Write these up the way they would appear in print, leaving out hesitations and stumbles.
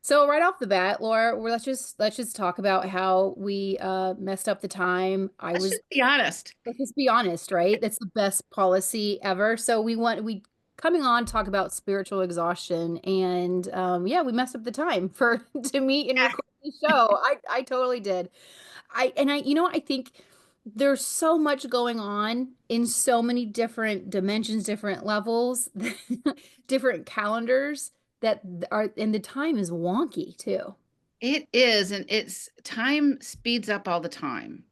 So right off the bat, Laura, let's just talk about how we messed up the time. Let's just be honest. Let's just be honest, right? That's the best policy ever. So we coming on talk about spiritual exhaustion, and yeah, we messed up the time for to meet and record the show. I totally did. I think there's so much going on in so many different dimensions, different levels, different calendars that are, and the time is wonky too. It is, and it's time speeds up all the time.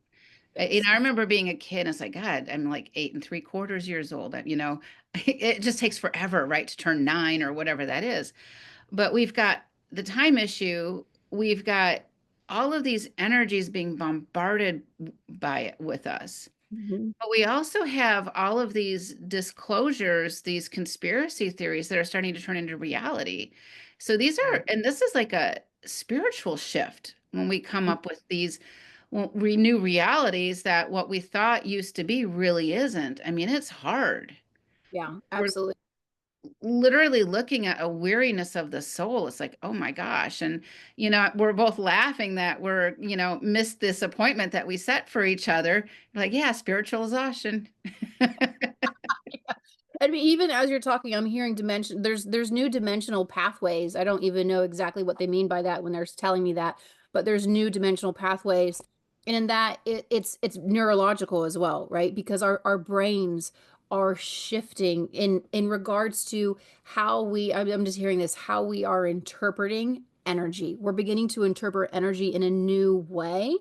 Yes. I remember being a kid, and it's like, God, I'm like 8 3/4 years old. It just takes forever, right, to turn 9 or whatever that is. But we've got the time issue. We've got all of these energies being bombarded by it with us. Mhm. But we also have all of these disclosures, these conspiracy theories that are starting to turn into reality. So these are, and this is like a spiritual shift when we come up with these new realities that what we thought used to be really isn't. I mean, it's hard. Yeah, We're absolutely. literally looking at a weariness of the soul. It's like, oh my gosh. And, we're both laughing that missed this appointment that we set for each other. Like, yeah, spiritual exhaustion. I mean, even as you're talking, I'm hearing dimension. There's new dimensional pathways. I don't even know exactly what they mean by that when they're telling me that, but there's new dimensional pathways, and in that it's neurological as well, right? Because our brains are shifting in regards to how I'm just hearing this, how we are interpreting energy. We're beginning to interpret energy in a new way,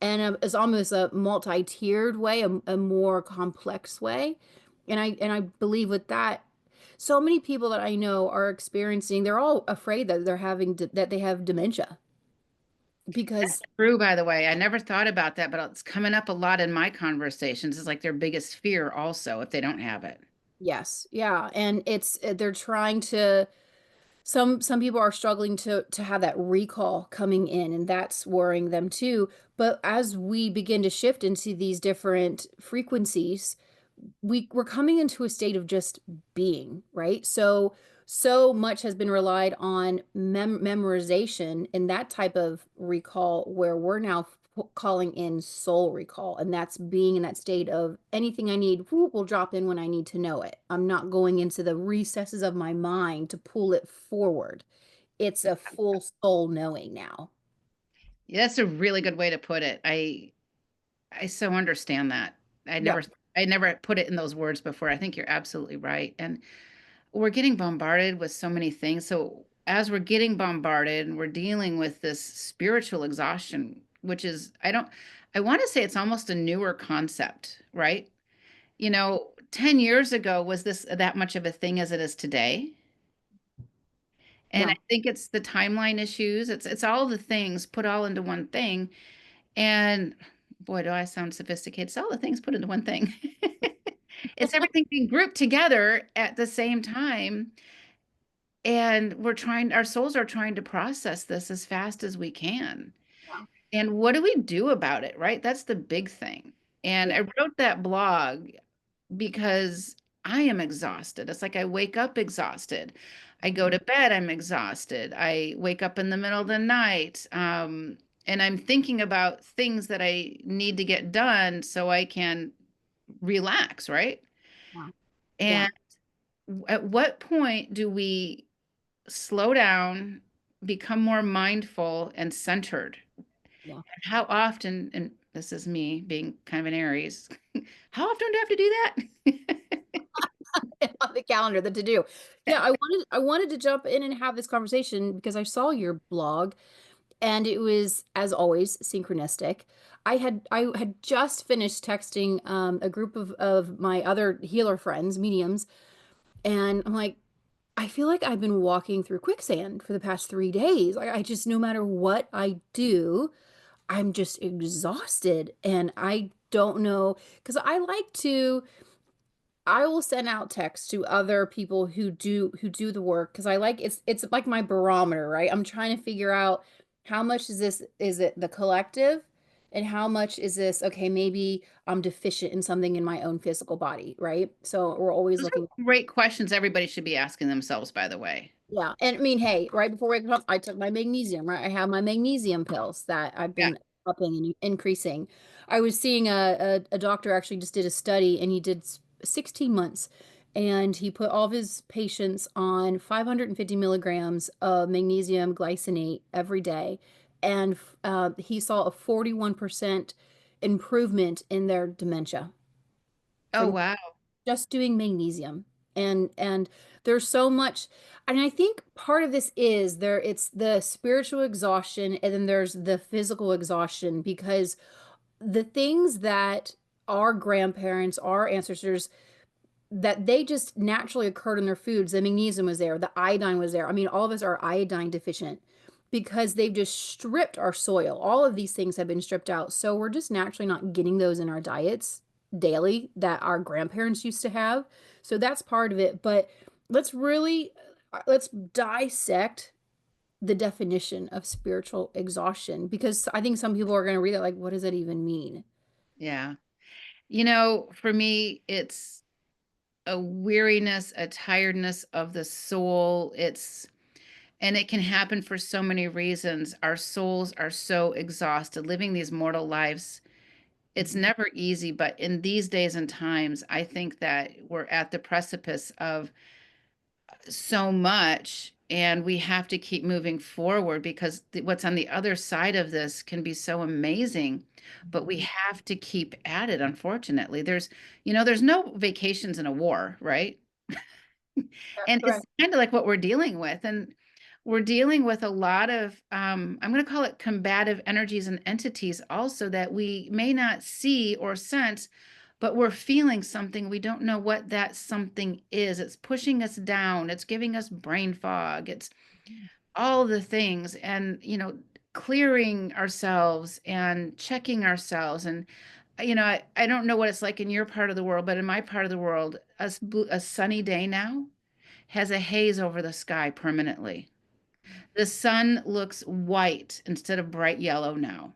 and it's almost a multi-tiered way, a more complex way. And I believe with that, so many people that I know are experiencing, they're all afraid that that they have dementia because True, by the way. I never thought about that, but it's coming up a lot in my conversations. It's like their biggest fear also if they don't have it. yes, yeah, and it's they're trying to some people are struggling to have that recall coming in, and that's worrying them too. But as we begin to shift into these different frequencies, we're coming into a state of just being, right? So much has been relied on memorization and that type of recall where we're now calling in soul recall, and that's being in that state of anything I need, whoop, will drop in when I need to know it. I'm not going into the recesses of my mind to pull it forward. It's a full soul knowing now. Yeah, that's a really good way to put it. I so understand that. I Yep. never I never put it in those words before. I think you're absolutely right. And we're getting bombarded with so many things. So as we're getting bombarded and we're dealing with this spiritual exhaustion, which is I want to say it's almost a newer concept, right? 10 years ago, was this that much of a thing as it is today? And I No. think it's the timeline issues. It's all the things put all into one thing. And boy, do I sound sophisticated. It's all the things put into one thing. It's everything being grouped together at the same time. And our souls are trying to process this as fast as we can. Yeah. And what do we do about it, right? That's the big thing. And Yeah. I wrote that blog because I am exhausted. It's like I wake up exhausted. I go to bed, I'm exhausted. I wake up in the middle of the night, and I'm thinking about things that I need to get done so I can relax, right? Yeah. Yeah. And at what point do we slow down, become more mindful and centered? Yeah. And how often, and this is me being kind of an Aries, how often do I have to do that? On the calendar, the to do. Yeah, I wanted to jump in and have this conversation because I saw your blog and it was, as always, synchronistic. I had just finished texting a group of my other healer friends, mediums, and I'm like, I feel like I've been walking through quicksand for the past 3 days. I just, no matter what I do, I'm just exhausted, and I don't know because I will send out texts to other people who do the work because I like it's like my barometer, right? I'm trying to figure out how much is it the collective and how much is this, okay, maybe I'm deficient in something in my own physical body, right? So we're always Those looking. are great questions everybody should be asking themselves, by the way. Yeah. And I mean, hey, right before waking up, I took my magnesium, right? I have my magnesium pills that I've Yeah. been upping and increasing. I was seeing a doctor actually just did a study, and he did 16 months, and he put all of his patients on 550 milligrams of magnesium glycinate every day. And he saw a 41% improvement in their dementia Oh, from wow. just doing magnesium. And there's so much, and I think part of this is there, it's the spiritual exhaustion, and then there's the physical exhaustion, because the things that our grandparents, our ancestors, that they just naturally occurred in their foods. The magnesium was there, the iodine was there. I mean, all of us are iodine deficient because they've just stripped our soil. All of these things have been stripped out. So we're just naturally not getting those in our diets daily that our grandparents used to have. So that's part of it. But let's really let's dissect the definition of spiritual exhaustion, because I think some people are going to read it like, what does that even mean? Yeah. For me, it's a weariness, a tiredness of the soul. And it can happen for so many reasons. Our souls are so exhausted living these mortal lives. It's Mhm. never easy, but in these days and times, I think that we're at the precipice of so much, and we have to keep moving forward because what's on the other side of this can be so amazing, but we have to keep at it. Unfortunately, there's no vacations in a war, right? That's And it's correct. kind of like what we're dealing with. And we're dealing with a lot of, I'm going to call it combative energies and entities also that we may not see or sense, but we're feeling something. We don't know what that something is. It's pushing us down. It's giving us brain fog. It's all the things. And, clearing ourselves and checking ourselves. And, I don't know what it's like in your part of the world, but in my part of the world, a sunny day now has a haze over the sky permanently. The sun looks white instead of bright yellow now.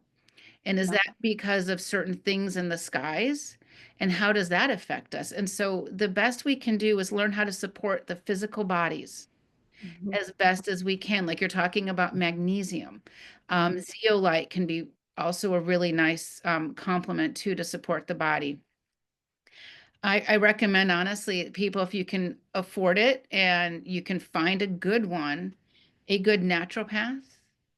And is Yeah. that because of certain things in the skies? And how does that affect us? And so the best we can do is learn how to support the physical bodies Mhm. as best as we can. Like you're talking about magnesium. Mhm. Zeolite can be also a really nice complement too to support the body. I recommend honestly, people, if you can afford it and you can find a good one, a good naturopath,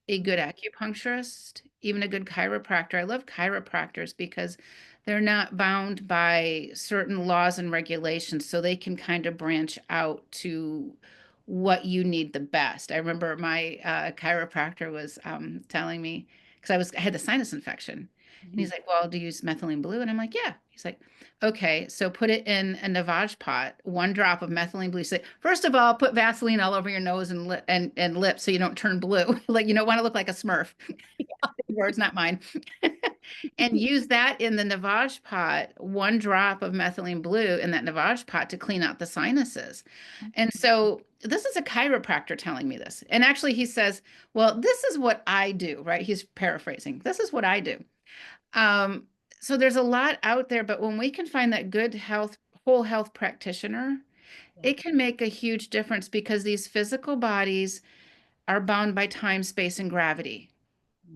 a good acupuncturist, even a good chiropractor. I love chiropractors because they're not bound by certain laws and regulations, so they can kind of branch out to what you need the best. I remember my chiropractor was telling me because I had the sinus infection, and Mhm. he's like, "Well, do you use methylene blue?" And I'm like, "Yeah." He's like, "Okay, so put it in a Navage pot, 1 drop of methylene blue. Say, first of all, put Vaseline all over your nose and lips so you don't turn blue. Like you don't want to look like a Smurf. Words, not mine. And use that in the Navage pot, 1 drop of methylene blue in that Navage pot to clean out the sinuses. And so this is a chiropractor telling me this. And actually, he says, "Well, this is what I do," right? He's paraphrasing. This is what I do. Um, so there's a lot out there, but when we can find that good health, whole health practitioner, Yeah. it can make a huge difference because these physical bodies are bound by time, space, and gravity.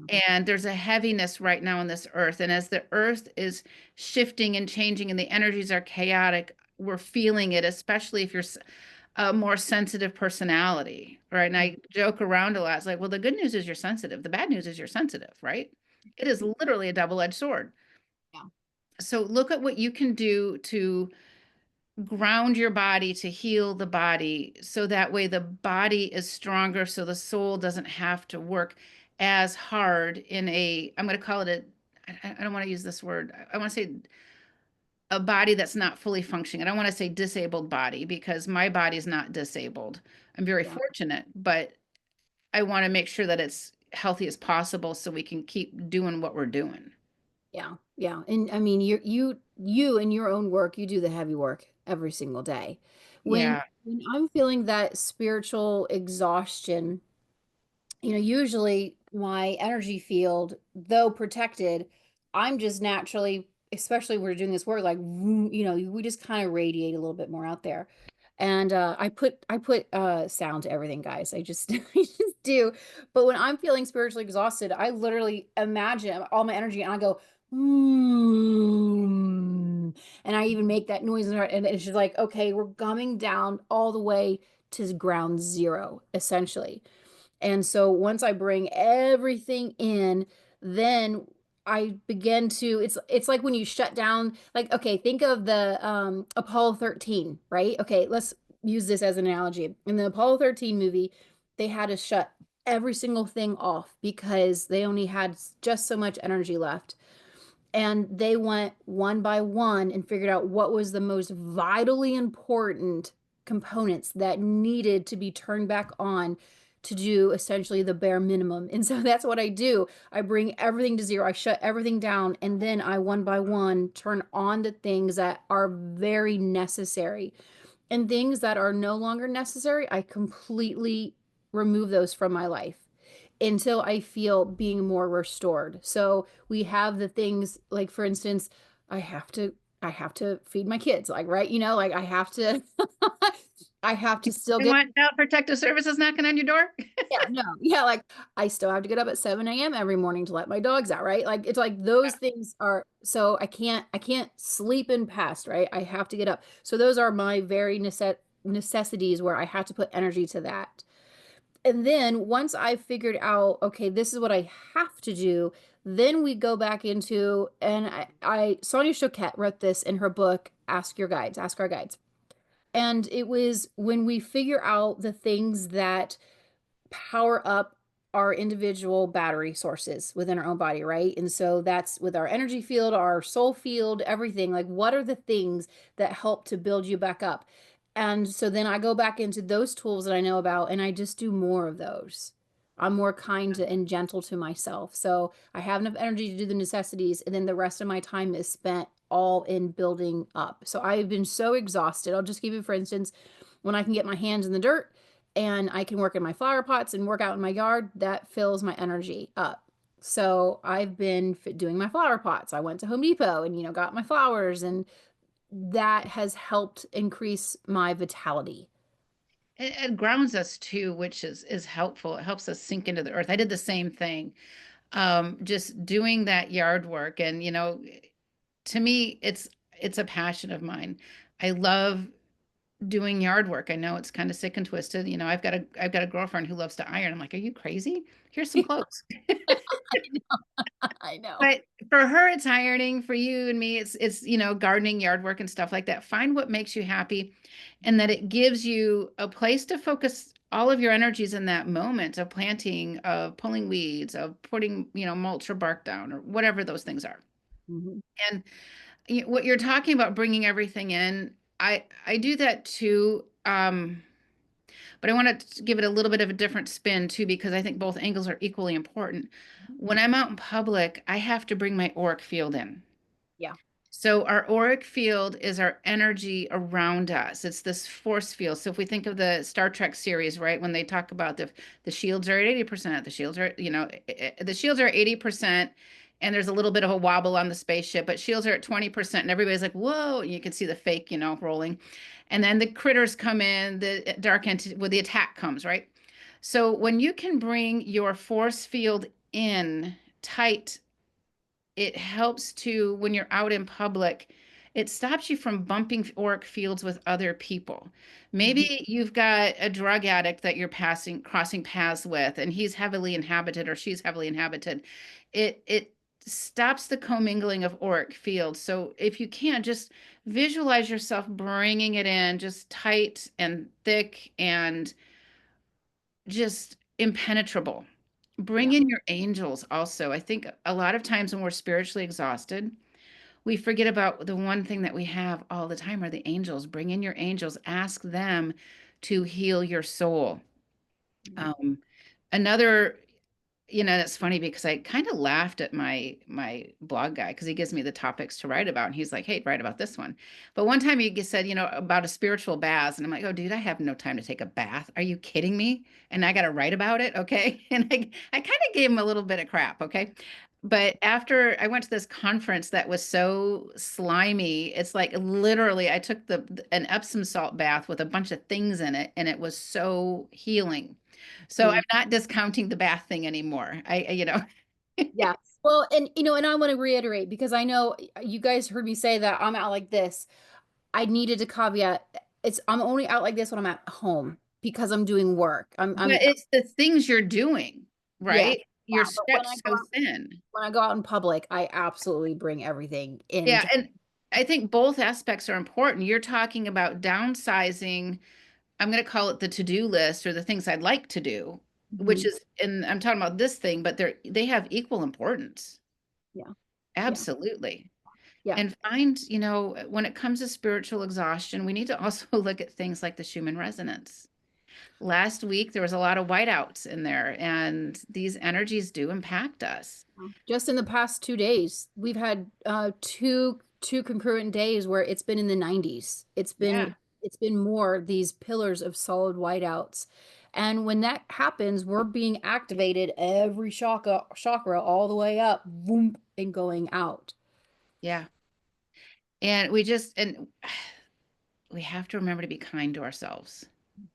And there's a heaviness right now on this earth. And as the earth is shifting and changing and the energies are chaotic, we're feeling it, especially if you're a more sensitive personality, right? And Mhm. I joke around a lot. It's like, well, the good news is you're sensitive. The bad news is you're sensitive, right? It is literally a double-edged sword. Yeah. So look at what you can do to ground your body to heal the body so that way the body is stronger so the soul doesn't have to work as hard in I'm going to call it I don't want to use this word. I want to say a body that's not fully functioning. I don't want to say disabled body because my body's not disabled. I'm very Yeah. fortunate, but I want to make sure that it's healthy as possible so we can keep doing what we're doing. Yeah. Yeah. And I mean, you in your own work, you do the heavy work every single day. Yeah. When I'm feeling that spiritual exhaustion, usually my energy field, though protected, I'm just naturally, especially when we're doing this work, like you know, we just kind of radiate a little bit more out there. And I put sound to everything, guys. I just I just do. But when I'm feeling spiritually exhausted, I literally imagine all my energy and I go, and I even make that noise and it's just like, okay, we're coming down all the way to ground zero, essentially. And so once I bring everything in, then I begin to it's like when you shut down, like, okay, think of the Apollo 13, right? Okay, let's use this as an analogy. In the Apollo 13 movie, they had to shut every single thing off because they only had just so much energy left. And they went one by one and figured out what was the most vitally important components that needed to be turned back on to do essentially the bare minimum. And so that's what I do. I bring everything to zero. I shut everything down and then I one by one turn on the things that are very necessary. And things that are no longer necessary, I completely remove those from my life until I feel being more restored. So we have the things like, for instance, I have to I have to feed my kids, like, right, you know, like I have to I have to still I get, want Child Protective Services knocking on your door. yeah, no, yeah, like I still have to get up at 7 a.m. every morning to let my dogs out, right? Like it's like those things are, so I can't sleep in past, right? I have to get up. So those are my very necessities where I have to put energy to that. And then once I figured out, okay, this is what I have to do, then we go back into, and Sonia Choquette wrote this in her book, Ask Our Guides. And it was when we figure out the things that power up our individual battery sources within our own body, right? And so that's with our energy field, our soul field, everything. Like, what are the things that help to build you back up? And so then I go back into those tools that I know about and I just do more of those. I'm more kind to, and gentle to myself. So I have enough energy to do the necessities, and then the rest of my time is spent all in building up. So I've been so exhausted. I'll just give you, for instance, when I can get my hands in the dirt and I can work in my flower pots and work out in my yard, that fills my energy up. So I've been doing my flower pots. I went to Home Depot and, you know, got my flowers, and that has helped increase my vitality. It grounds us too, which is helpful. It helps us sink into the earth. I did the same thing. Just doing that yard work. And to me, it's a passion of mine. I love doing yard work. I know it's kind of sick and twisted. I've got a girlfriend who loves to iron. I'm like, are you crazy? Here's some clothes. I know. But for her, it's ironing. For you and me, it's gardening, yard work, and stuff like that. Find what makes you happy, and that it gives you a place to focus all of your energies in that moment of planting, of pulling weeds, of putting mulch or bark down, or whatever those things are. Mhm. And what you're talking about, bringing everything in, I do that too. But I want to give it a little bit of a different spin too, because I think both angles are equally important. When I'm out in public, I have to bring my auric field in. Yeah. So our auric field is our energy around us. It's this force field. So if we think of the Star Trek series, right, when they talk about the shields are at 80%, the shields are, the shields are 80%, and there's a little bit of a wobble on the spaceship, but shields are at 20%, and everybody's like, whoa, and you can see the fake, rolling. And then the critters come in, the dark entity, well, the attack comes, right? So when you can bring your force field in tight, it helps to, when you're out in public, it stops you from bumping auric fields with other people. Mhm. Maybe you've got a drug addict that you're crossing paths with, and he's heavily inhabited or she's heavily inhabited. It stops the commingling of auric fields. So if you can, just visualize yourself bringing it in just tight and thick and just impenetrable. Bring Yeah. in your angels also. I think a lot of times when we're spiritually exhausted, we forget about the one thing that we have all the time are the angels. Bring in your angels, ask them to heal your soul. Um, Another, that's funny because I kind of laughed at my blog guy because he gives me the topics to write about, and he's like, "Hey, write about this one." But one time he said, about a spiritual bath, and I'm like, "Oh, dude, I have no time to take a bath. Are you kidding me?" And I got to write about it, okay? And I kind of gave him a little bit of crap, okay? But after I went to this conference that was so slimy, it's like literally I took an Epsom salt bath with a bunch of things in it, and it was so healing. So I'm Mhm. not discounting the bath thing anymore. Yeah. Well, and and I want to reiterate because I know you guys heard me say that I'm out like this. I needed to caveat I'm only out like this when I'm at home because I'm doing work. I'm But it's the things you're doing, yeah. right? You're Yeah, but stretched so thin. when I go out in public, I absolutely bring everything Yeah, into. and I think both aspects are important. You're talking about downsizing. I'm going to call it the to-do list or the things I'd like to do, which Mhm. is, and I'm talking about this thing, but they have equal importance. Yeah. Yeah. Absolutely. Yeah. And find, when it comes to spiritual exhaustion, we need to also look at things like the Schumann resonance. Last week, there was a lot of whiteouts in there, and these energies do impact us. Just in the past 2 days, we've had two concurrent days where it's been in the 90s. Yeah. It's been more these pillars of solid whiteouts. And when that happens, we're being activated every chakra all the way up, boom, and going out. Yeah. And we have to remember to be kind to ourselves.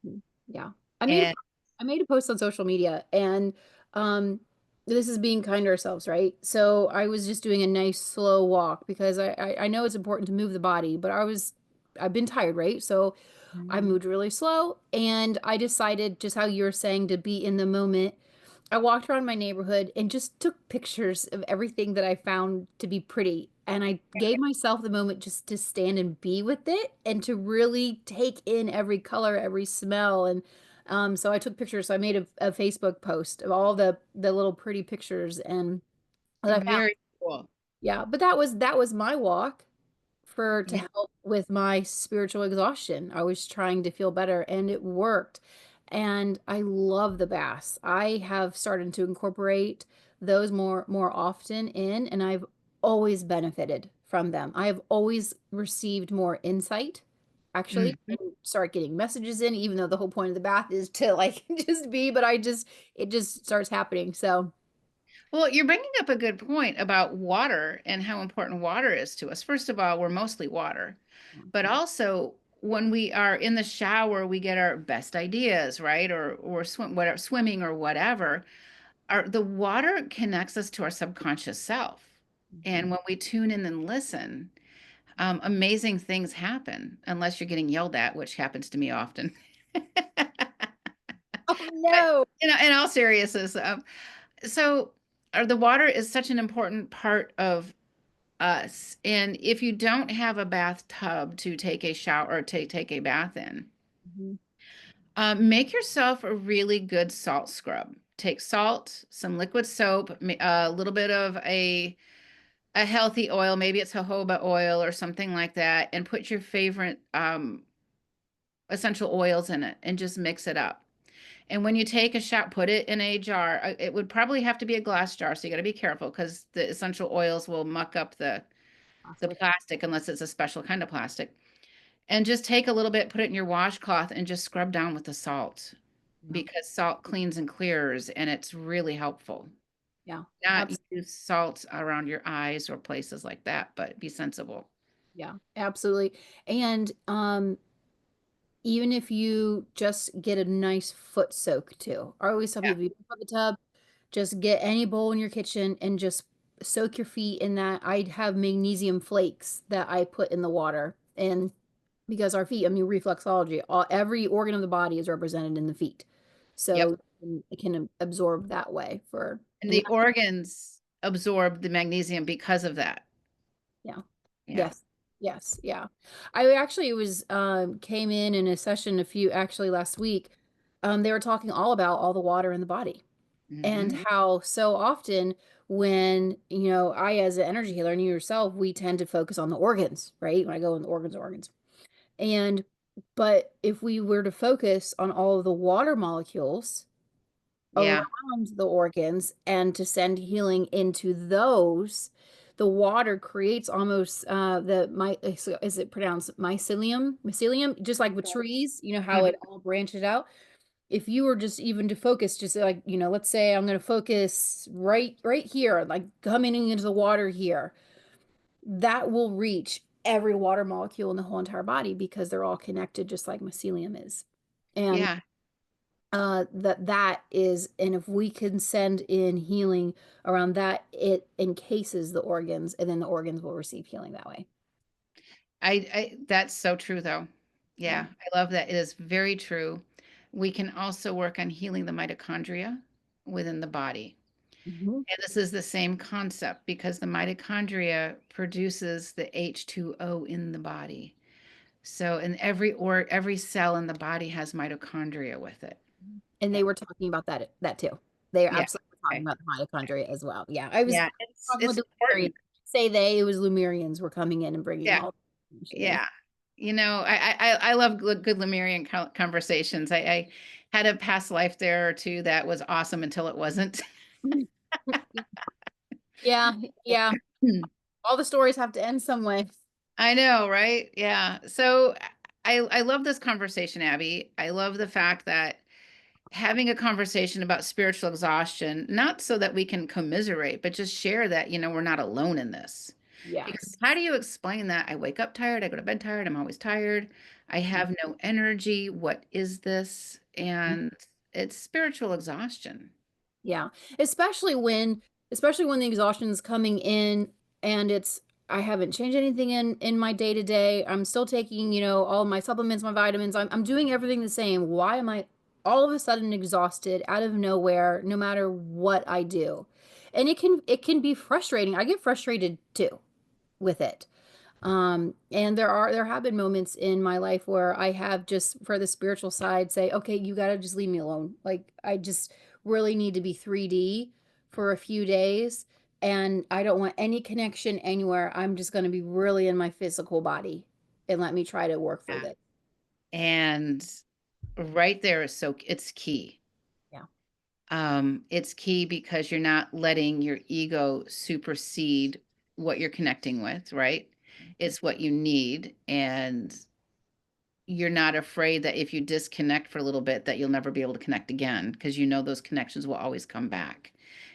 Mhm. Yeah. And I made a post on social media and um this is being kind to ourselves, right? So I was just doing a nice slow walk because I know it's important to move the body, but I've been tired, right? So I Mhm. moved really slow and I decided just how you were saying to be in the moment. I walked around my neighborhood and just took pictures of everything that I found to be pretty. And I gave myself the moment just to stand and be with it and to really take in every color, every smell. And so I took pictures. So I made a Facebook post of all the little pretty pictures and that I found. Very cool. Yeah, but that was my walk for to Yeah. help with my spiritual exhaustion. I was trying to feel better and it worked. And I love the baths. I have started to incorporate those more often in, and I've always benefited from them. I have always received more insight, actually, Mhm. and start getting messages in, even though the whole point of the bath is to like just be, but it just starts happening. So, Well, you're bringing up a good point about water and how important water is to us. First of all, we're mostly water, but also when we are in the shower, we get our best ideas, right? Or swimming or whatever. The water connects us to our subconscious self. Mhm. And when we tune in and listen, amazing things happen, unless you're getting yelled at, which happens to me often. Oh But no. in all seriousness, so the water is such an important part of us. And if you don't have a bathtub to take a shower or take a bath in, Mhm. make yourself a really good salt scrub. Take salt, some liquid soap, a little bit of a healthy oil, maybe it's jojoba oil or something like that, and put your favorite essential oils in it and just mix it up. And when you take a shot, put it in a jar. It would probably have to be a glass jar, so you got to be careful because the essential oils will muck up the Plastic. plastic unless it's a special kind of plastic. And just take a little bit, put it in your washcloth, and just scrub down with the salt Yeah. because salt cleans and clears, and it's really helpful. Yeah. Not use salt around your eyes or places like that, but be sensible. Yeah, absolutely. And even if you just get a nice foot soak too. I always tell Yeah. people, if you don't have a tub, just get any bowl in your kitchen and just soak your feet in that. I have magnesium flakes that I put in the water. And because our feet, I mean, reflexology, every organ of the body is represented in the feet. Yep. So it can absorb that way And and the organs absorb the magnesium because of that. yeah. Yeah. Yes. Yes. Yeah. I actually was came in a session a few actually last week. They were talking all about all the water in the body and Hmm. how so often when, I as an energy healer and you yourself, we tend to focus on the organs, right? When I go in the organs. And but if we were to focus on all of the water molecules Yeah. around the organs and to send healing into those, the water creates almost the my is it pronounced mycelium? Mycelium, just like with trees, you know how Mhm. it all branches out. if you were just even to focus, just like, let's say I'm going to focus right here, like coming into the water here, that will reach every water molecule in the whole entire body because they're all connected, just like mycelium is. And Yeah. that is, and if we can send in healing around that, it encases the organs, and then the organs will receive healing that way. I that's so true though. Yeah. Yeah, I love that. It is very true. We can also work on healing the mitochondria within the body. Mhm. And this is the same concept because the mitochondria produces the H2O in the body. So, in every cell in the body has mitochondria with it. And Yeah. they were talking about that too. They are Yeah. absolutely talking Okay. about the mitochondria as well. Yeah, I was Yeah, talking with it's the Lumerians. important. Say they, it was Lumerians were coming in and bringing Yeah. all the information in. Yeah. I love good Lemurian conversations. I had a past life there or two that was awesome until it wasn't. Yeah, yeah. All the stories have to end some way. I know, right? Yeah. So I love this conversation, Abby. I love the fact that having a conversation about spiritual exhaustion, not so that we can commiserate, but just share that, we're not alone in this. Because Yes. how do you explain that? I wake up tired, I go to bed tired, I'm always tired. I have no energy. What is this? And it's spiritual exhaustion. Yeah. Especially when especially when the exhaustion is coming in and it's I haven't changed anything in my day to day. I'm still taking, all my supplements, my vitamins. I'm doing everything the same. Why am I all of a sudden exhausted out of nowhere no matter what I do? And it can be frustrating. I get frustrated too with it. And there have been moments in my life where I have just for the spiritual side say, okay, you gotta just leave me alone. Like I just really need to be 3D for a few days, and I don't want any connection anywhere. I'm just gonna be really in my physical body and let me try to work through Yeah. this. And right there is it's key. Yeah. It's key because you're not letting your ego supersede what you're connecting with, right? It's what you need. And you're not afraid that if you disconnect for a little bit that you'll never be able to connect again because those connections will always come back.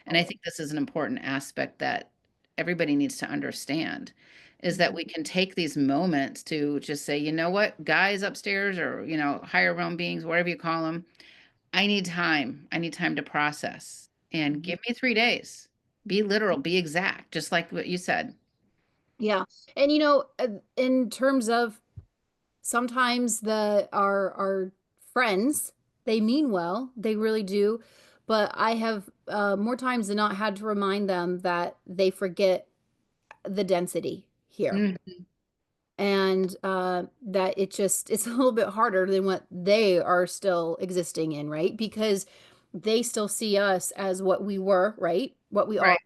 And I Always. think this is an important aspect that everybody needs to understand is that we can take these moments to just say, you know what, guys upstairs or, higher realm beings, whatever you call them, I need time. I need time to process and Mhm. give me 3 days. Be literal, be exact, just like what you said. Yeah. And in terms of sometimes our friends, they mean well, they really do, but I have more times than not had to remind them that they forget the density here, Mm, and that it's a little bit harder than what they are still existing in, right? Because they still see us as what we were, right? What we are. right.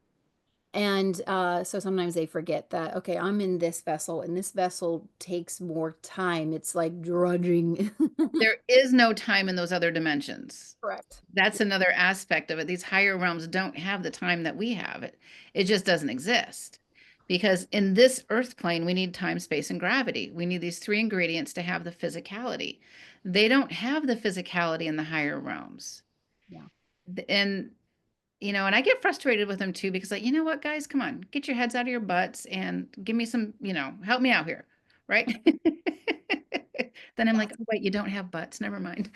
And so sometimes they forget that, okay, I'm in this vessel, and this vessel takes more time. It's like drudging. There is no time in those other dimensions. Correct. That's another aspect of it. These higher realms don't have the time that we have. It just doesn't exist. Because in this earth plane, we need time, space, and gravity. We need these three ingredients to have the physicality. They don't have the physicality in the higher realms. Yeah. And and I get frustrated with them too because like, you know what, guys, come on, get your heads out of your butts and give me some, help me out here, right? Then I'm Yeah. like, oh wait, you don't have butts. Never mind.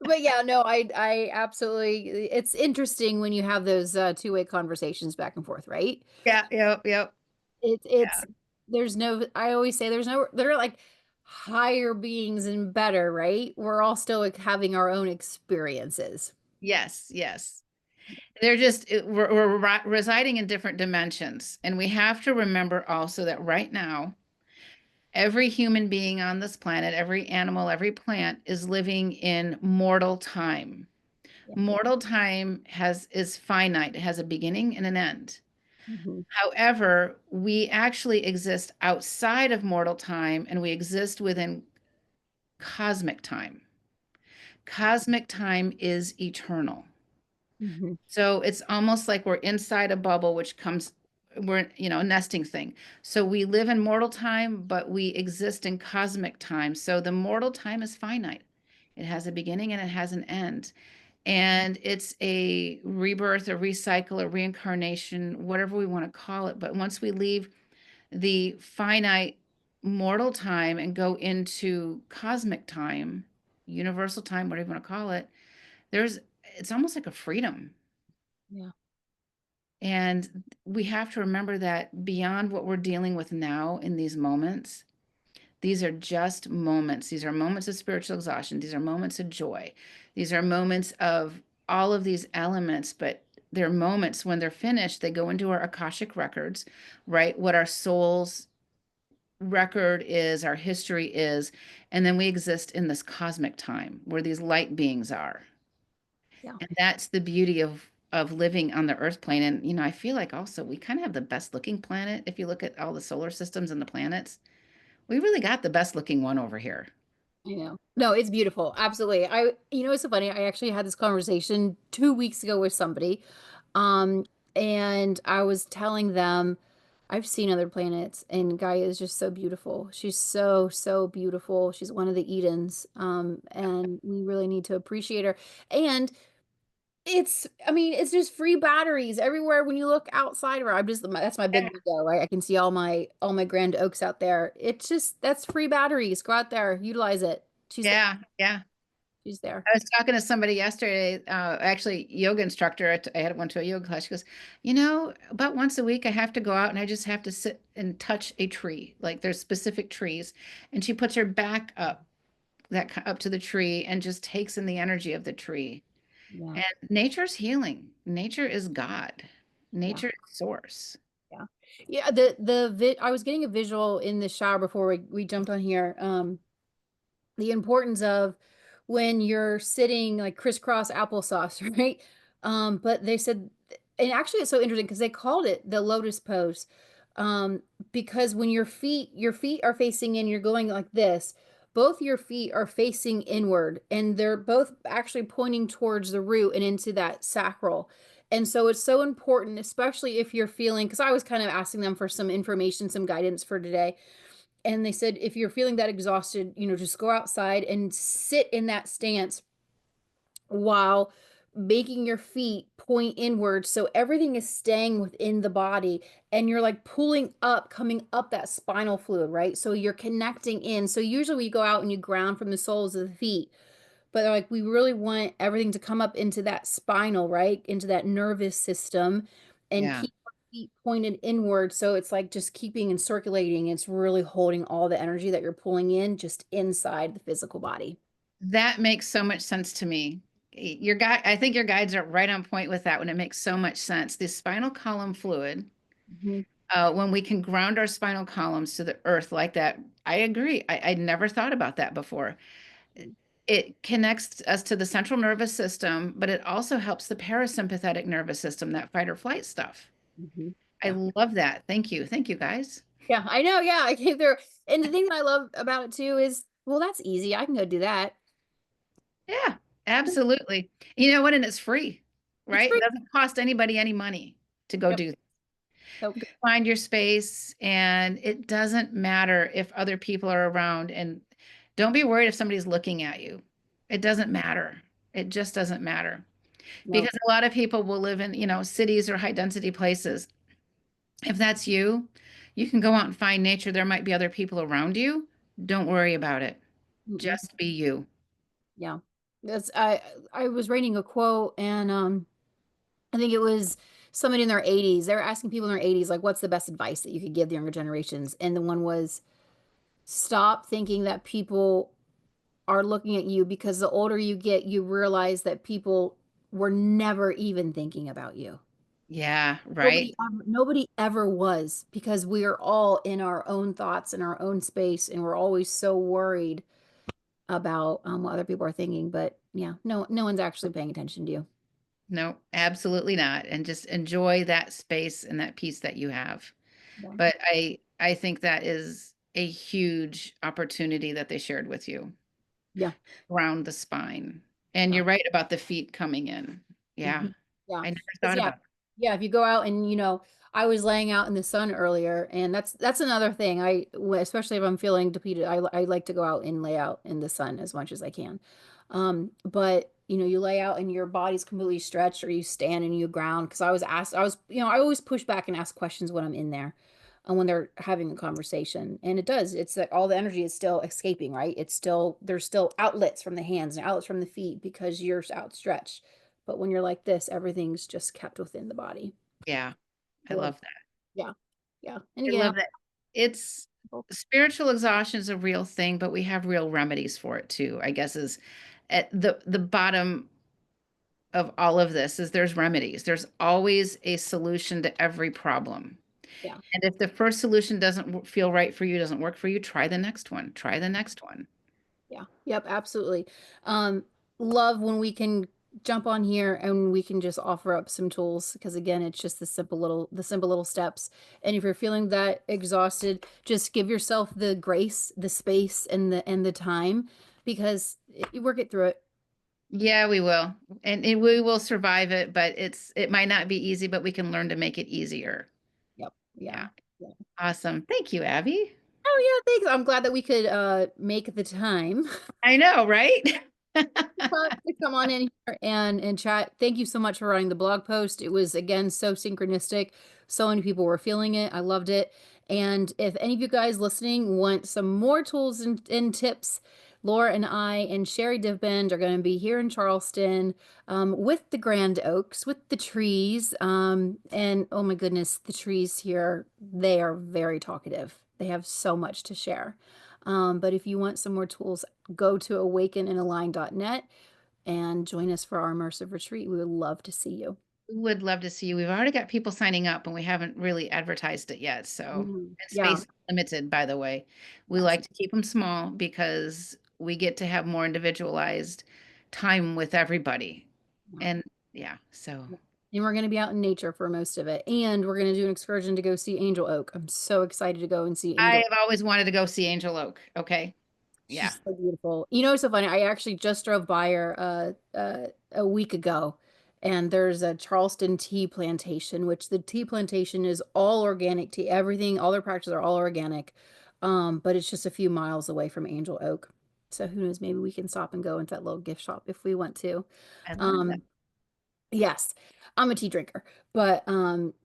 But yeah, no, I absolutely, it's interesting when you have those two-way conversations back and forth, right? Yeah, yep, yep. It's there's no, I always say there's no, they're like higher beings and better, right? We're all still like having our own experiences. Yes, yes. They're just we're residing in different dimensions, and we have to remember also that right now, every human being on this planet, every animal, every plant is living in mortal time. Yeah. Mortal time is finite. It has a beginning and an end. Mhm. However, we actually exist outside of mortal time, and we exist within cosmic time. Cosmic time is eternal. Mhm. So it's almost like we're inside a bubble, which comes, we're, a nesting thing. So we live in mortal time, but we exist in cosmic time. So the mortal time is finite. It has a beginning and it has an end. And it's a rebirth, a recycle, a reincarnation, whatever we want to call it. But once we leave the finite mortal time and go into cosmic time, universal time, whatever you want to call it, there's it's almost like a freedom. Yeah. And we have to remember that beyond what we're dealing with now in these moments, these are just moments. These are moments of spiritual exhaustion. These are moments of joy. These are moments of all of these elements, but they're moments when they're finished, they go into our Akashic records, right? What our soul's record is, our history is, and then we exist in this cosmic time where these light beings are. Yeah. And that's the beauty of living on the Earth plane. And I feel like also we kind of have the best looking planet. If you look at all the solar systems and the planets, we really got the best looking one over here. I know. No, it's beautiful. Absolutely. It's so funny. I actually had this conversation 2 weeks ago with somebody. Um, and I was telling them I've seen other planets and Gaia is just so beautiful. She's so, so beautiful. She's one of the Edens. And we really need to appreciate her. And I mean, it's just free batteries everywhere when you look outside of her. That's my big Yeah, window, right? I can see all my grand oaks out there. It's just, that's free batteries. Go out there, utilize it. She's there. yeah, yeah. She's there. I was talking to somebody yesterday, actually, yoga instructor. I had went to a yoga class. She goes, about once a week, I have to go out and I just have to sit and touch a tree. Like there's specific trees, and she puts her back up to the tree and just takes in the energy of the tree. Yeah. And nature's healing. Nature is God. Yeah. Nature is source. Yeah. Yeah. I was getting a visual in the shower before we jumped on here. The importance of when you're sitting like crisscross applesauce, right? But they said, and actually it's so interesting because they called it the lotus pose. Because when your feet are facing in, you're going like this. Both your feet are facing inward and they're both actually pointing towards the root and into that sacral. And so it's so important, especially if you're feeling, because I was kind of asking them for some information, some guidance for today, and they said if you're feeling that exhausted, just go outside and sit in that stance while making your feet point inward so everything is staying within the body and you're like pulling up, coming up that spinal fluid, right? So you're connecting in. So usually we go out and you ground from the soles of the feet, but they're like we really want everything to come up into that spinal, right, into that nervous system, and Yeah. keep our feet pointed inward, so it's like just keeping and circulating. It's really holding all the energy that you're pulling in just inside the physical body. That makes so much sense to me. Your guy, I think your guides are right on point with that when it makes so much sense. The spinal column fluid, Mhm. when we can ground our spinal columns to the earth like that, I agree. I never thought about that before. It connects us to the central nervous system, but it also helps the parasympathetic nervous system, that fight or flight stuff. Mhm. I Yeah. love that. Thank you. Thank you, guys. Yeah, I know. Yeah, I came through. And the thing that I love about it too is, well, that's easy. I can go do that. Yeah, absolutely. You know what? And it's free, It's right? It free. doesn't cost anybody any money to go Yep. do. Nope. Go find your space, and it doesn't matter if other people are around. And don't be worried if somebody's looking at you. It doesn't matter. It just doesn't matter No. because a lot of people will live in, cities or high density places. If that's you, you can go out and find nature. There might be other people around you. Don't worry about it. Mm-mm. Just be you. Yeah. That's I was reading a quote, and I think it was somebody in their 80s. They were asking people in their 80s, like, what's the best advice that you could give the younger generations? And the one was stop thinking that people are looking at you, because the older you get, you realize that people were never even thinking about you. Yeah, right. Nobody ever was, because we are all in our own thoughts in our own space, and we're always so worried about what other people are thinking. But yeah, no one's actually paying attention to you. No, absolutely not. And just enjoy that space and that peace that you have. Yeah. But I think that is a huge opportunity that they shared with you Yeah. around the spine. And Yeah. you're right about the feet coming in. Yeah. Mhm. Yeah. I never 'Cause, thought yeah, about it. yeah, if you go out and I was laying out in the sun earlier, and that's another thing. Especially if I'm feeling depleted, I like to go out and lay out in the sun as much as I can. But you lay out and your body's completely stretched, or you stand and you ground. Because I was asked, I always push back and ask questions when I'm in there, and when they're having a conversation. And it does, it's like all the energy is still escaping, right? It's still, there's still outlets from the hands and outlets from the feet because you're outstretched. But when you're like this, everything's just kept within the body. Yeah, I I love, love that. yeah, yeah. And I again, love that. It's spiritual exhaustion is a real thing, but we have real remedies for it too. I guess is at the bottom of all of this is there's remedies. There's always a solution to every problem. yeah. And if the first solution doesn't feel right for you, doesn't work for you, try the next one. Try the next one. Yeah. Yep, absolutely. Um, Love when we can jump on here and we can just offer up some tools, because again, it's just the simple little steps. And if you're feeling that exhausted, just give yourself the grace, the space, and the time, because you work it through it. Yeah, we will. And we will survive it, but it might not be easy, but we can learn to make it easier. Yep. Yeah. Yeah. Yeah. Awesome. Thank you, Abby. Oh yeah, thanks. I'm glad that we could make the time I know, right? to come on in here and chat. Thank you so much for writing the blog post. It was again so synchronistic. So many people were feeling it. I loved it. And if any of you guys listening want some more tools and tips, Laura and I and Sherry Divbend are going to be here in Charleston, with the Grand Oaks, with the trees. And oh my goodness, the trees here, they are very talkative. They have so much to share. But if you want some more tools, go to awakenindalign.net and join us for our immersive retreat. We would love to see you. Would love to see you. We've already got people signing up and we haven't really advertised it yet. So, and Yeah, space is limited, by the way. We like to absolutely. keep them small because we get to have more individualized time with everybody. Yeah. And yeah, so Yeah. And we're going to be out in nature for most of it. And we're going to do an excursion to go see Angel Oak. I'm so excited to go and see I Angel. have always wanted to go see Angel Oak. Okay. Yeah. She's so beautiful. It's so funny. I actually just drove by her a week ago, and there's a Charleston tea plantation, which the tea plantation is all organic tea. Everything, all their practices are all organic. But it's just a few miles away from Angel Oak. So who knows, maybe we can stop and go into that little gift shop if we want to. I love that. Um, yes, I'm a tea drinker, but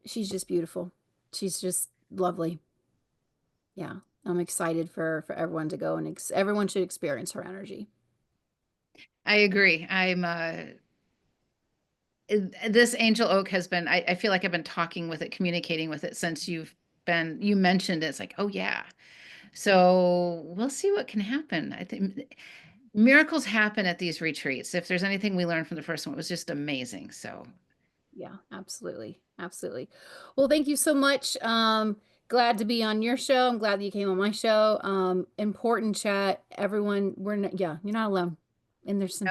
she's just beautiful. She's just lovely. Yeah. I'm excited for everyone to go and everyone should experience her energy. I agree. This Angel Oak has been, I feel like I've been talking with it, communicating with it since you mentioned it. It's like, oh yeah. So we'll see what can happen. I think miracles happen at these retreats. If there's anything we learned from the first one, it was just amazing. So Yeah, absolutely. Absolutely. Well, thank you so much. Glad to be on your show. I'm glad that you came on my show. Important chat. Everyone, yeah, you're not alone. And there's some